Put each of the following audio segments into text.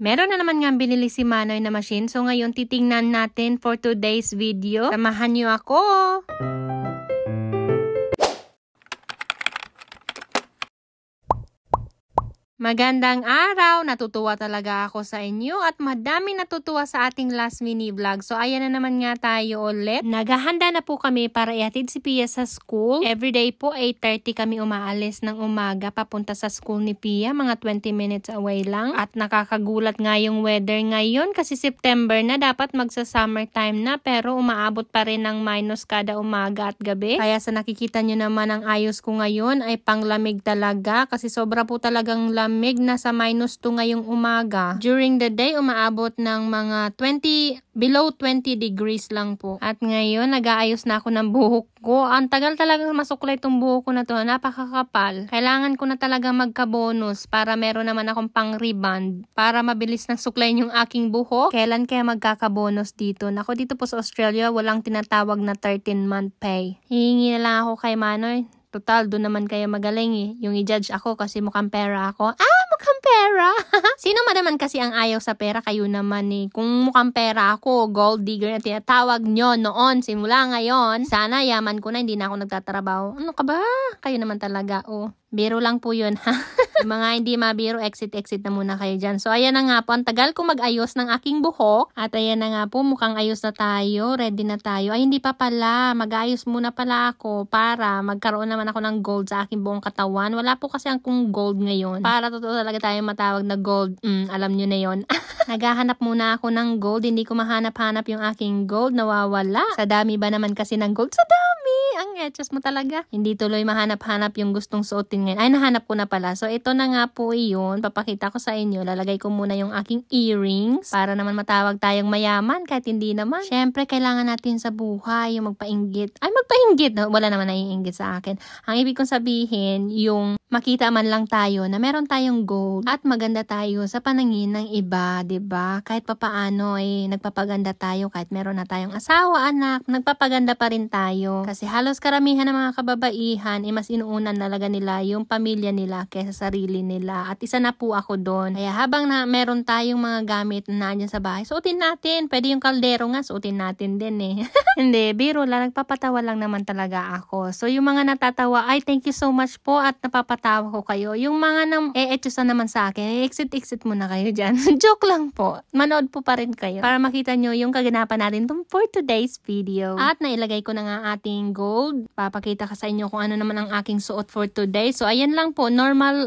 Meron na naman nga binili si Manoy na machine. So ngayon titingnan natin for today's video. Samahan niyo ako! Magandang araw! Natutuwa talaga ako sa inyo at madaming natutuwa sa ating last mini vlog. So ayan na naman nga tayo ulit. Naghahanda na po kami para ihatid si Pia sa school. Everyday po 8:30 kami umaalis ng umaga papunta sa school ni Pia. Mga 20 minutes away lang. At nakakagulat nga yung weather ngayon kasi September na, dapat magsa-summer time na pero umaabot pa rin ng minus kada umaga at gabi. Kaya sa nakikita nyo naman ang ayos ko ngayon ay panglamig talaga kasi sobra po talagang lamig. Nasa minus 2 ngayong umaga. During the day, umaabot ng mga below 20 degrees lang po. At ngayon, nag-aayos na ako ng buhok ko. Ang tagal talaga masuklay itong buhok ko na to. Napakakapal. Kailangan ko na talaga magka-bonus para meron naman akong pang-reband para mabilis na suklayin yung aking buhok. Kailan kaya magkaka-bonus dito? Nako, dito po sa Australia, walang tinatawag na 13-month pay. Hihingi na lang ako kay Manoy. Total, doon naman kayo magaling eh. Yung i-judge ako kasi mukhang pera ako. Mukhang pera! Sino naman kasi ang ayaw sa pera? Kayo naman eh. Kung mukhang pera ako, gold digger na tinatawag nyo noon, simula ngayon, sana yaman ko na, hindi na ako nagtatrabaho. Ano ka ba? Kayo naman talaga, oh. Biro lang po yun, ha? Yung mga hindi mabiro, exit na muna kayo dyan. So, ayan na nga po. Ang tagal ko mag-ayos ng aking buhok. At ayan na nga po, mukhang ayos na tayo. Ready na tayo. Ay, hindi pa pala. Mag-ayos muna pala ako para magkaroon naman ako ng gold sa aking buong katawan. Wala po kasi akong gold ngayon. Para totoo talaga tayo matawag na gold. Alam nyo na yon. Naghahanap muna ako ng gold. Hindi ko mahanap-hanap yung aking gold. Nawawala. Sa dami ba naman kasi ng gold? Sa dami! Ang etches mo talaga. Hindi tuloy mahanap-hanap yung gustong suotin ngayon. Ay, nahanap ko na pala. So, ito na nga po iyon. Papakita ko sa inyo. Lalagay ko muna yung aking earrings para naman matawag tayong mayaman kahit hindi naman. Siyempre, kailangan natin sa buhay yung magpainggit. Ay, magpainggit! No? Wala naman naiinggit sa akin. Ang ibig kong sabihin, yung makita man lang tayo na meron tayong gold at maganda tayo sa panangin ng iba, 'di ba? Kahit papaano eh nagpapaganda tayo kahit meron na tayong asawa, anak, nagpapaganda pa rin tayo. Kasi halos karamihan ng mga kababaihan mas inuunan talaga nila yung pamilya nila kaysa sarili nila. At isa na po ako doon. Kaya habang meron tayong mga gamit na nandiyan sa bahay, suotin natin. Pwede yung kaldero nga, suotin natin din eh. Hindi, biro lang, nagpapatawa lang naman talaga ako. So yung mga natatawa, ay thank you so much po at napapatawa ko kayo. Yung mga etchosan naman sa akin, exit muna kayo dyan. Joke lang po. Manood po pa rin kayo para makita nyo yung kaganapan natin for today's video. At nailagay ko na nga ating gold. Papakita ka sa inyo kung ano naman ang aking suot for today. So ayan lang po, normal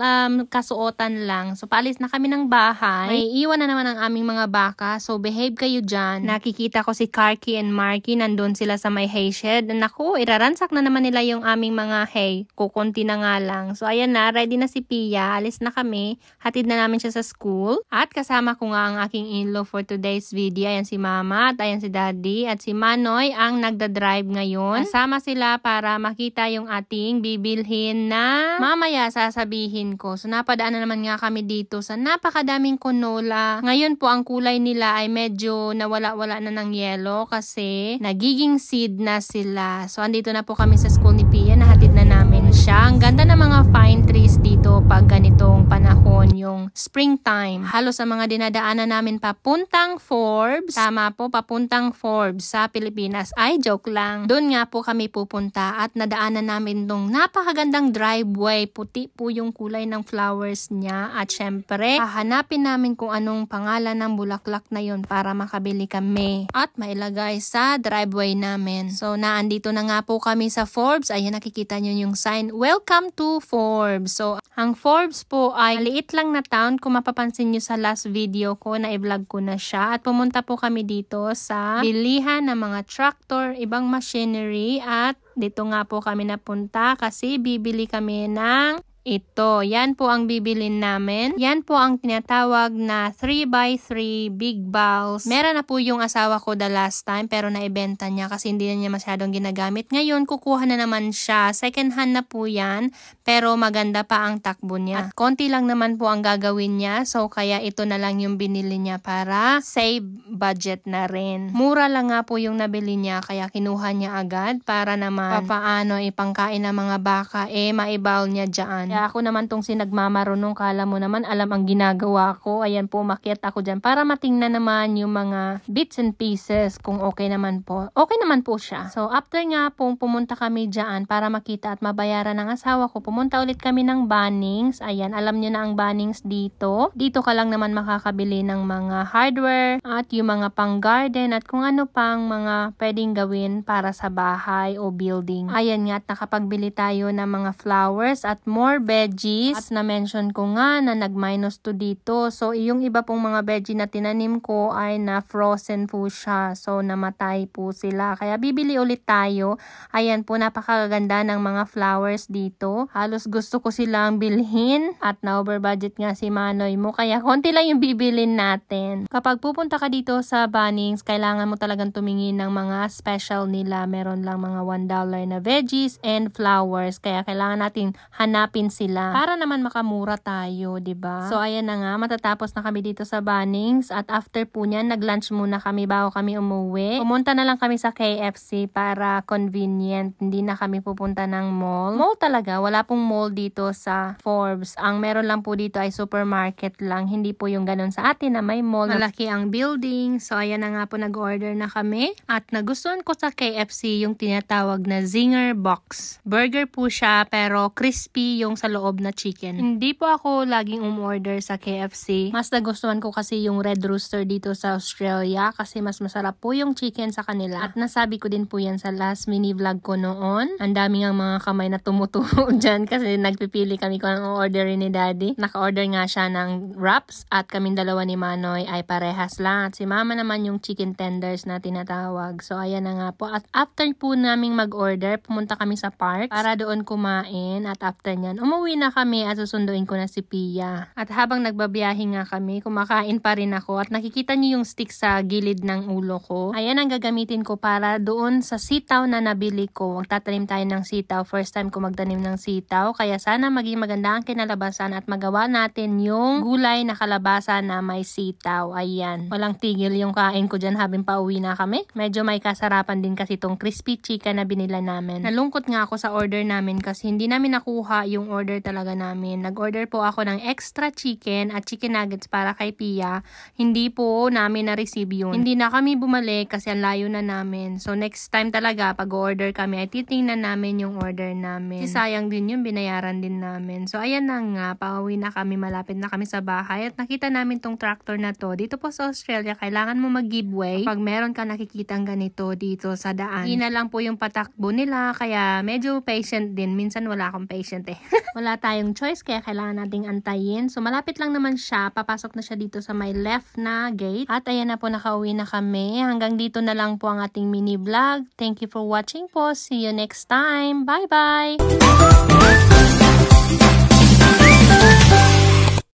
kasuotan lang. So paalis na kami ng bahay. May iwan na naman ang aming mga baka. So behave kayo dyan. Nakikita ko si Karki and Marky. Nandun sila sa may hay shed. Naku, iraransak na naman nila yung aming mga hay. Kukunti na nga lang. So ayan na, ready na si Pia. Alis na kami. Hatid na namin siya sa school. At kasama ko nga ang aking in-law for today's video. Ayan si Mama at ayan si Daddy. At si Manoy ang nagda-drive ngayon. Kasama sila para makita yung ating bibilhin na mamaya sasabihin ko. So napadaan na naman nga kami dito sa napakadaming canola. Ngayon po ang kulay nila ay medyo nawala-wala na ng yellow kasi nagiging seed na sila. So andito na po kami sa school ni Pia. Nahatid na namin siya. Ang ganda ng mga fine trees dito pag ganitong panahon, yung springtime. Halos sa mga dinadaanan namin papuntang Forbes. Tama po, papuntang Forbes sa Pilipinas. Ay, joke lang. Doon nga po kami pupunta at nadaanan namin tong napakagandang driveway. Puti po yung kulay ng flowers niya. At syempre, hahanapin namin kung anong pangalan ng bulaklak na yun para makabili kami at mailagay sa driveway namin. So, naandito na nga po kami sa Forbes. Ayan, nakikita nyo yung sign, Welcome to Forbes. So, ang Forbes po ay maliit lang na town. Kung mapapansin nyo sa last video ko, na i-vlog ko na siya. At pumunta po kami dito sa bilihan ng mga tractor, ibang machinery. At dito nga po kami napunta kasi bibili kami ng ito. Yan po ang bibilin namin. Yan po ang tinatawag na 3x3 big balls. Meron na po yung asawa ko the last time pero naibenta niya kasi hindi na niya masyadong ginagamit. Ngayon, kukuha na naman siya. Second hand na po yan pero maganda pa ang takbo niya. At konti lang naman po ang gagawin niya so kaya ito na lang yung binili niya para save budget na rin. Mura lang nga po yung nabili niya kaya kinuha niya agad para naman papaano ipangkain ng mga baka maibaw niya dyan. Kaya ako naman tong sinagmamarunong, kala mo naman alam ang ginagawa ko. Ayan po, makiat ako dyan para matingnan naman yung mga bits and pieces kung okay naman po. Okay naman po siya. So after nga pong pumunta kami dyan para makita at mabayaran ng asawa ko, pumunta ulit kami ng Bunnings. Ayan, alam nyo na ang Bunnings dito. Dito ka lang naman makakabili ng mga hardware at yung mga pang garden at kung ano pang mga pwedeng gawin para sa bahay o building. Ayan nga, at nakapagbili tayo ng mga flowers at more veggies. At na-mention ko nga na nag-2 dito. So, yung iba pong mga veggie na tinanim ko ay na-frozen po siya. So, namatay po sila. Kaya bibili ulit tayo. Ayan po, napakaganda ng mga flowers dito. Halos gusto ko silang bilhin. At na-over budget nga si Manoy mo. Kaya konti lang yung bibilin natin. Kapag pupunta ka dito sa Bunnings, kailangan mo talagang tumingin ng mga special nila. Meron lang mga $1 na veggies and flowers. Kaya kailangan natin hanapin sila para naman makamura tayo, 'di ba? So ayan na nga, matatapos na kami dito sa Bunnings at after po niyan, nag-lunch muna kami bago kami umuwi. Pumunta na lang kami sa KFC para convenient. Hindi na kami pupunta ng mall. Mall talaga, wala pong mall dito sa Forbes. Ang meron lang po dito ay supermarket lang. Hindi po yung ganun sa atin na may mall. Malaki ang building. So ayan na nga po, nag-order na kami at nagustuhan ko sa KFC yung tinatawag na Zinger Box. Burger po siya pero crispy yung sa loob na chicken. Hindi po ako laging umorder sa KFC. Mas nagustuhan ko kasi yung Red Rooster dito sa Australia kasi mas masarap po yung chicken sa kanila. At nasabi ko din po yan sa last mini vlog ko noon. Ang dami nga mga kamay na tumutulo dyan kasi nagpipili kami kung anong orderin ni Daddy. Naka-order nga siya ng wraps at kaming dalawa ni Manoy ay parehas lang. At si Mama naman yung chicken tenders na tinatawag. So ayan na nga po. At after po naming mag-order, pumunta kami sa park para doon kumain at after nyan, umuwi na kami at susunduin ko na si Pia. At habang nagbabiyahe nga kami, kumakain pa rin ako at nakikita niyo yung stick sa gilid ng ulo ko. Ayan ang gagamitin ko para doon sa sitaw na nabili ko. Magtatanim tayo ng sitaw. First time ko magtanim ng sitaw. Kaya sana maging maganda ang kinalabasan at magawa natin yung gulay na kalabasa na may sitaw. Ayan. Walang tigil yung kain ko dyan habang pauwi na kami. Medyo may kasarapan din kasi itong crispy chicken na binila namin. Nalungkot nga ako sa order namin kasi hindi namin nakuha yung order talaga namin. Nag-order po ako ng extra chicken at chicken nuggets para kay Pia. Hindi po namin na-receive yun. Hindi na kami bumalik kasi ang layo na namin. So next time talaga pag order kami ay titingnan namin yung order namin. Kasi sayang din yun, binayaran din namin. So ayan na nga, pauwi na kami, malapit na kami sa bahay at nakita namin tong tractor na to. Dito po sa Australia, kailangan mo mag-giveaway pag meron ka nakikitang ganito dito sa daan. Ina lang po yung patakbo nila kaya medyo patient din. Minsan wala akong patient eh. Wala tayong choice kaya kailangan nating antayin. So malapit lang naman siya. Papasok na siya dito sa may left na gate. At ayan na po, nakauwi na kami. Hanggang dito na lang po ang ating mini vlog. Thank you for watching po. See you next time. Bye bye!